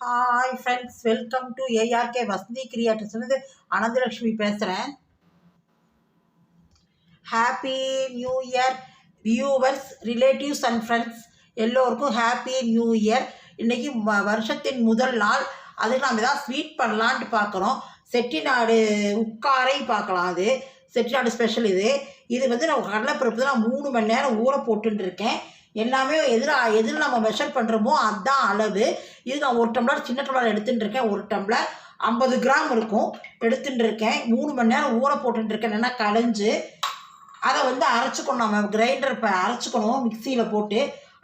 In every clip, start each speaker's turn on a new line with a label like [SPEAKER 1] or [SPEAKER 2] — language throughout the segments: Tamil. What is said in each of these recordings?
[SPEAKER 1] Hi friends, welcome to ARK Vasanthi கிரியேட்டர்ஸ்லேருந்து அனந்தலட்சுமி பேசுகிறேன். Happy new year viewers, relatives and friends எல்லோருக்கும் ஹாப்பி நியூ இயர். இன்றைக்கி வருஷத்தின் முதல் நாள். அதுக்கு நம்ம எதாவது ஸ்வீட் பண்ணலான்ட்டு பார்க்குறோம். செட்டிநாடு உட்காரை பார்க்கலாம். அது செட்டிநாடு ஸ்பெஷல். இது வந்து நம்ம கடலைப்பருப்பு தான் 3 மணி நேரம் ஊற போட்டுருக்கேன். எல்லாமே எதில் நம்ம மெஷர் பண்ணுறோமோ அதுதான் அளவு. இது நான் 1 டம்ளர் சின்ன டம்ளர் எடுத்துகிட்டு இருக்கேன். 1 டம்ளர் 50 கிராம் இருக்கும் எடுத்துகிட்டு இருக்கேன். 3 மணி நேரம் ஊற போட்டுருக்கேன். நல்லா களைஞ்சு அதை வந்து அரைச்சிக்கணும். நம்ம கிரைண்டர் இப்போ அரைச்சிக்கணும் மிக்சியில் போட்டு.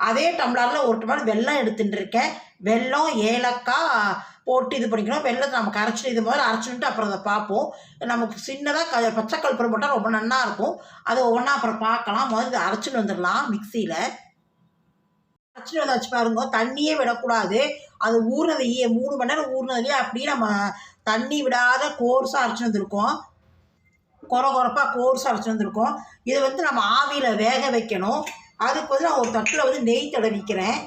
[SPEAKER 1] அதே டம்ளரில் 1 டம்ளர் வெல்லம் எடுத்துகிட்டு இருக்கேன். வெல்லம், ஏலக்காய் போட்டு இது பண்ணிக்கணும். வெள்ளத்தை நமக்கு அரைச்சிட்டு இது முதல்ல அரைச்சிட்டு அப்புறம் அதை பார்ப்போம். நமக்கு சின்னதாக பச்சை கல்புரம் போட்டால் ரொம்ப நல்லா இருக்கும். அது ஒவ்வொன்றா அப்புறம் பார்க்கலாம். முதல்ல இதை அரைச்சிட்டு வந்துடலாம். மிக்சியில் அரைச்சிட்டு வந்தாச்சு பாருங்க. தண்ணியே விடக்கூடாது. அது ஊறினது 3 மணி நேரம் ஊறினதுலேயே அப்படியே நம்ம தண்ணி விடாத கோர்ஸாக அரைச்சி வந்திருக்கோம். கொரப்பாக கோர்ஸாக அரைச்சி வந்திருக்கோம். இதை வந்து நம்ம ஆவியில் வேக வைக்கணும். அதுக்கு வந்து நான் ஒரு தட்டில் வந்து நெய் தடவிக்கிறேன்.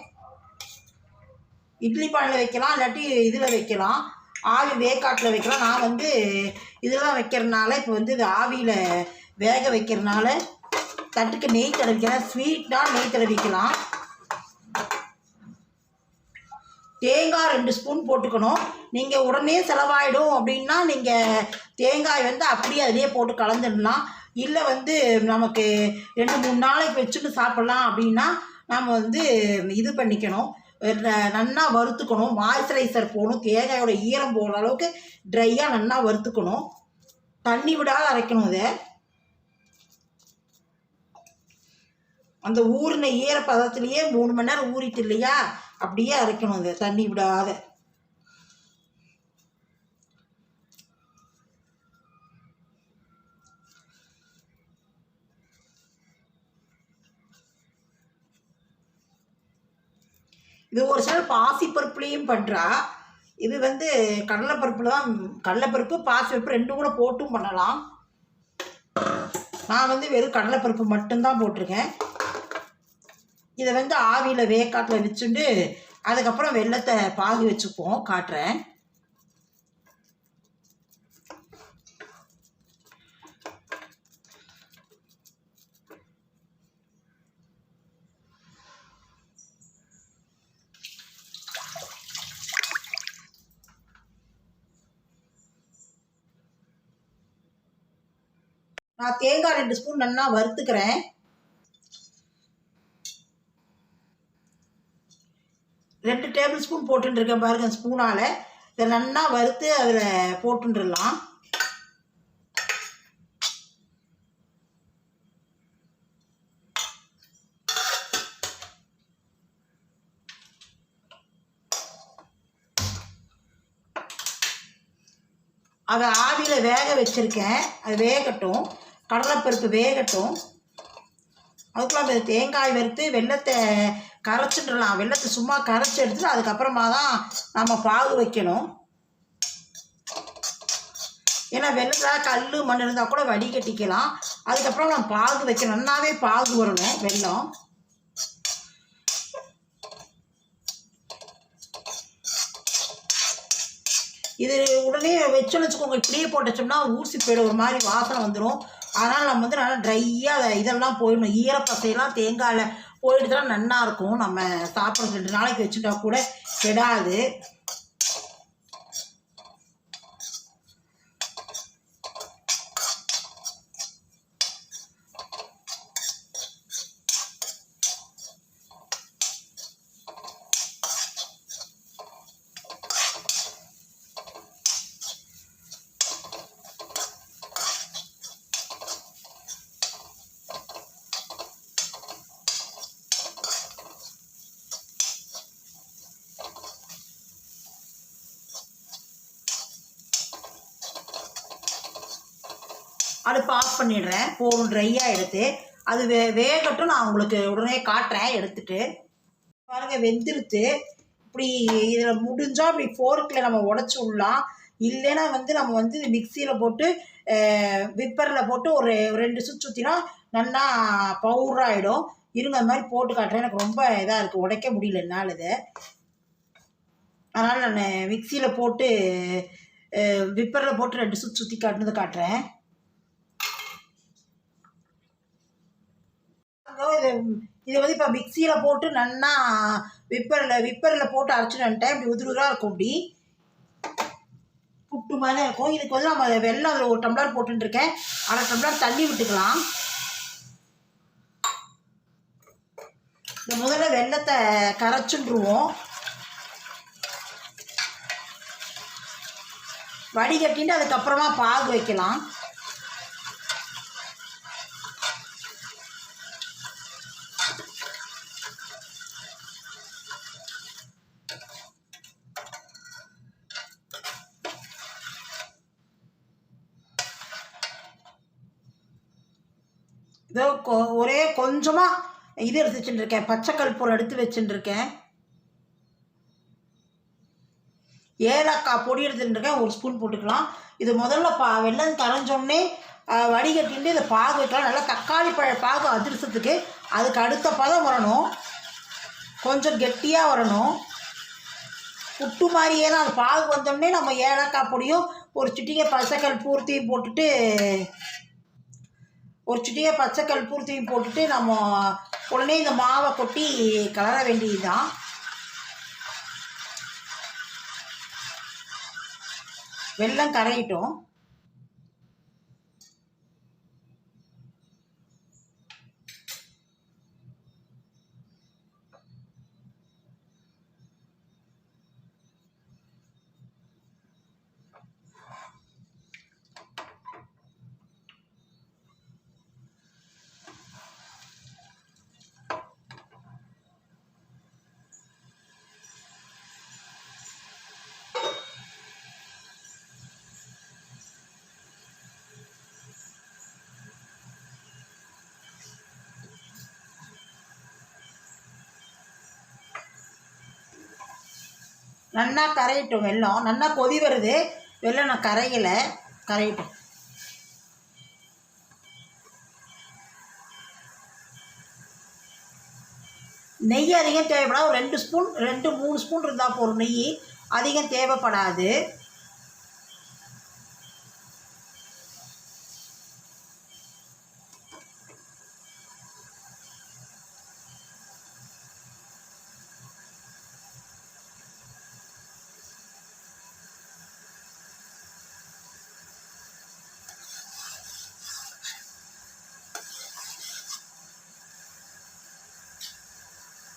[SPEAKER 1] இட்லி பானையில் வைக்கலாம், இல்லாட்டி இதில் வைக்கலாம், ஆவி வேக்காட்டில் வைக்கலாம். நான் வந்து இதெல்லாம் வைக்கிறதுனால இப்போ வந்து இது ஆவியில் வேக வைக்கிறதுனால தட்டுக்கு நெய் தடவிக்கிறேன். ஸ்வீட்டாக நெய் தடவிக்கலாம். தேங்காய் 2 ஸ்பூன் போட்டுக்கணும். நீங்கள் உடனே செலவாயிடும் அப்படின்னா நீங்கள் தேங்காய் வந்து அப்படியே அதிலே போட்டு கலந்துடலாம். இல்லை வந்து நமக்கு 2-3 நாளைக்கு வச்சுட்டு சாப்பிட்லாம் அப்படின்னா நம்ம வந்து இது பண்ணிக்கணும். நல்லா வறுத்துக்கணும். மாய்ஸ்சரைசர் போகணும். தேங்காயோட ஈரம் போகிற அளவுக்கு ட்ரையாக நல்லா வறுத்துக்கணும். தண்ணி விடாத அரைக்கணும். இதை அந்த ஊறின ஈரப்பதத்துலேயே 3 மணி நேரம் ஊறிட்டு இல்லையா, அப்படியே அரைக்கணும். இதை தண்ணி விடாத. இது ஒரு சிலர் பாசிப்பருப்புலேயும் பண்ணுறா. இது வந்து கடலைப்பருப்பில் தான். கடலைப்பருப்பு பாசிப்பருப்பு 2 கூட போட்டும் பண்ணலாம். நான் வந்து வெறும் கடலைப்பருப்பு மட்டும்தான் போட்டிருக்கேன். இதை வந்து ஆவியில் வேக்காட்டில் வச்சுட்டு அதுக்கப்புறம் வெல்லத்தை பாகு வச்சுப்போம். காட்டுறேன். நான் தேங்காய் 2 ஸ்பூன் நல்லா வறுத்துக்கிறேன். 2 டேபிள் ஸ்பூன் போட்டுருக்கேன் பாருங்க ஸ்பூனால். இதை நல்லா வறுத்து அதில் போட்டுடலாம். அதை ஆவியில் வேக வச்சுருக்கேன். அது வேகட்டும். கடலைப்பருப்பு வேகட்டும். அதுக்குள்ள நம்ம தேங்காய் வறுத்து வெல்லத்தை கரைச்சிட்டுலாம். வெல்லத்தை சும்மா கரைச்சி எடுத்துட்டு அதுக்கப்புறமா தான் நம்ம பாகு வைக்கணும். ஏன்னா வெள்ளத்தில் கல் மண் இருந்தால் கூட வடிகட்டிக்கலாம். அதுக்கப்புறம் நம்ம பாகு வைக்கணும். நல்லாவே பாகு வரணும் வெல்லம். இது உடனே வச்சோன்னு வச்சுக்கோங்க. இப்படியே போட்டுச்சோம்னா ஊசி போய்டும், ஒரு மாதிரி வாசனை வந்துடும். அதனால் நம்ம வந்து நல்லா ட்ரையாக இதெல்லாம் போயிடணும். ஈரப்பசையெல்லாம் தேங்காயில் போயிட்டு தான் நல்லாயிருக்கும். நம்ம சாப்பிட்றது 2 நாளைக்கு வச்சுட்டா கூட கெடாது. அடுப்பு ஆஃப் பண்ணிடுறேன். போதும், ட்ரையாக எடுத்து அது வேகட்டும். நான் உங்களுக்கு உடனே காட்டுறேன் எடுத்துட்டு. பாருங்கள், வெந்துருத்து. இப்படி இதில் முடிஞ்சால் இப்படி ஃபோர்க்கில் நம்ம உடச்சி விடலாம். இல்லைன்னா வந்து நம்ம வந்து மிக்சியில் போட்டு விப்பரில் போட்டு ஒரு 2 சுற்று சுற்றினா நல்லா பவுடராகிடும். இருங்க, அது மாதிரி போட்டு காட்டுறேன். எனக்கு ரொம்ப இதாக இருக்குது, உடைக்க முடியல என்னால். இதை அதனால் நான் மிக்சியில் போட்டு விப்பரில் போட்டு 2 சுற்றி சுற்றி காட்டுறேன். இதை வந்து இப்போ மிக்சியில் போட்டு நன்னா விப்பரில் போட்டு அரைச்சிட்டு வந்துட்டேன். இப்படி உதிராக இருக்கும், இப்படி புட்டு மாதிரி இருக்கும். இதுக்கு வந்து நம்ம வெல்லம் அதில் 1 டம்ளர் போட்டுருக்கேன். 1/2 டம்ளர் தண்ணி விட்டுக்கலாம். இந்த முதல்ல வெல்லத்தை கரைச்சுட்டுருவோம். வடிகட்டிட்டு அதுக்கப்புறமா பாகு வைக்கலாம். இதோ ஒரே கொஞ்சமாக இது எடுத்து வச்சுட்டுருக்கேன், பச்சை கற்பூரம் எடுத்து வச்சுட்டுருக்கேன். ஏலக்காய் பொடி எடுத்துட்டுருக்கேன், 1 ஸ்பூன் போட்டுக்கலாம். இது முதல்ல வெல்லம் கரைஞ்சோடனே வடிகட்டிட்டு இதை பாகு வைக்கலாம். நல்லா தக்காளி பழ பாகு அதிரசத்துக்கு அதுக்கு அடுத்த பதம் வரணும், கொஞ்சம் கெட்டியாக வரணும். புட்டு மாதிரியே தான் அது பாகு வந்தோடனே நம்ம ஏலக்காய் பொடியும் 1 சிட்டிகை பச்சை கற்பூரத்தையும் போட்டுட்டு நம்ம உடனே இந்த மாவை கொட்டி கலர வேண்டியது தான். வெல்லம் கரையிட்டோம். நன்னா கரையிட்டோம். வெல்லம் நன்னா கொதி வருது, வெல்லம் நான் கரையிட்டோம். நெய் அதிகம் தேவைப்படாது. ஒரு 2 ஸ்பூன் 2-3 ஸ்பூன் இருந்தால் போதும். நெய் அதிகம் தேவைப்படாது.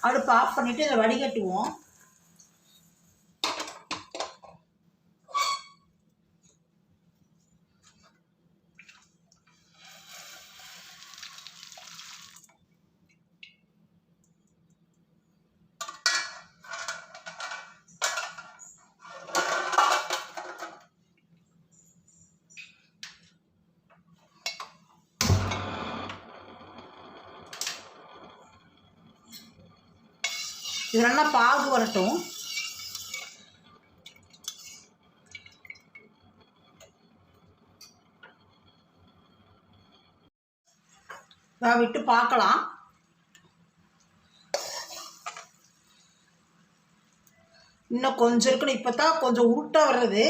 [SPEAKER 1] அடுப்பு ஆஃப் பண்ணிவிட்டு இதை வடிகட்டுவோம். இது நல்லா பாகு வரட்டும். விட்டு பார்க்கலாம். இன்னும் கொஞ்சம் இருக்குன்னு. இப்போ தான் கொஞ்சம் உருட்டாக வர்றது.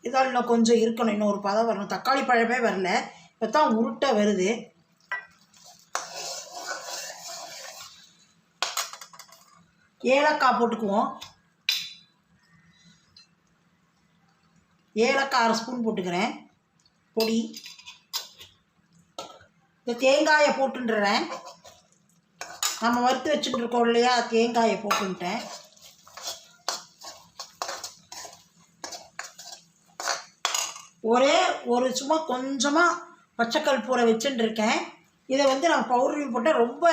[SPEAKER 1] இதால் இன்னும் கொஞ்சம் இருக்கணும், இன்னும் ஒரு பதம் வரணும். தக்காளி பழமே வரல, இப்போ தான் உருட்டாக வருது. ஏலக்காய் போட்டுக்குவோம். ஏலக்காய் 1/2 ஸ்பூன் போட்டுக்கிறேன் பொடி. இந்த தேங்காயை போட்டுன்றேன். நம்ம வறுத்து வச்சுட்டு இருக்கோம் இல்லையா, தேங்காயை போட்டுட்டேன். ஒரே ஒரு சும்மா கொஞ்சமாக பச்சை கற்பூரம் வச்சுட்டுருக்கேன். இதை வந்து நம்ம பவுடர் போட்டால் ரொம்ப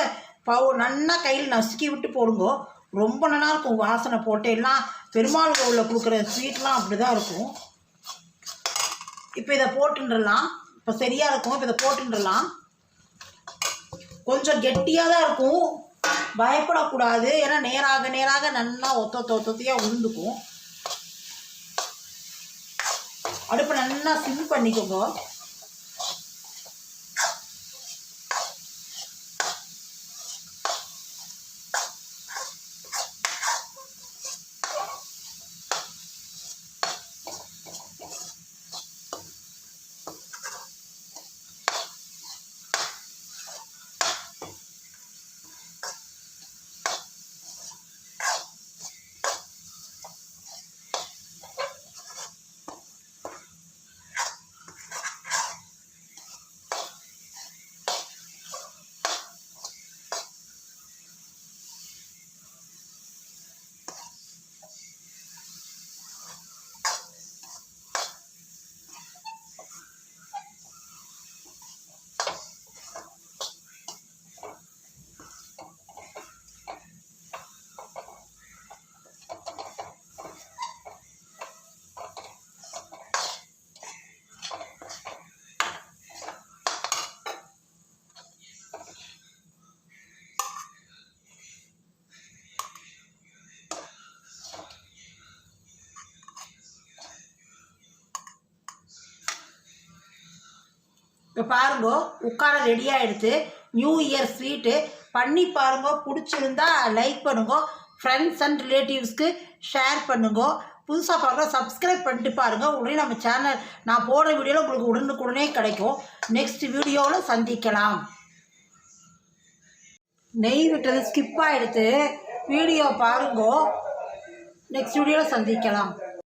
[SPEAKER 1] நன்னா கையில் நசுக்கி விட்டு போடுங்கோ. ரொம்ப நல்லாயிருக்கும் வாசனை. போட்டு எல்லாம் பெருமாள் கோவிலில் கொடுக்குற ஸ்வீட்லாம் அப்படி தான் இருக்கும். இப்போ இதை போட்டுடலாம். இப்போ சரியாக இருக்கும். இப்போ இதை போட்டுடலாம். கொஞ்சம் கெட்டியாக தான் இருக்கும், பயப்படக்கூடாது. ஏன்னா நேராக நல்லா ஒத்தையாக உருந்துக்கும். அடுப்பை நல்லா சிம் பண்ணிக்கோங்க. இப்போ பாருங்க உட்கார ரெடியாகிடுது. நியூ இயர் ஸ்வீட்டு பண்ணி பாருங்க. பிடிச்சிருந்தா லைக் பண்ணுங்க, ஃப்ரெண்ட்ஸ் அண்ட் ரிலேட்டிவ்ஸ்க்கு ஷேர் பண்ணுங்க. புதுசாக பார்க்குற சப்ஸ்கிரைப் பண்ணிட்டு பாருங்கள். உடனே நம்ம சேனல் நான் போடுற வீடியோவில் உங்களுக்கு உடனுக்குடனே கிடைக்கும். நெக்ஸ்ட் வீடியோவில் சந்திக்கலாம். நெய் விட்டது ஸ்கிப் ஆகிடுது. வீடியோ பாருங்க. நெக்ஸ்ட் வீடியோவில் சந்திக்கலாம்.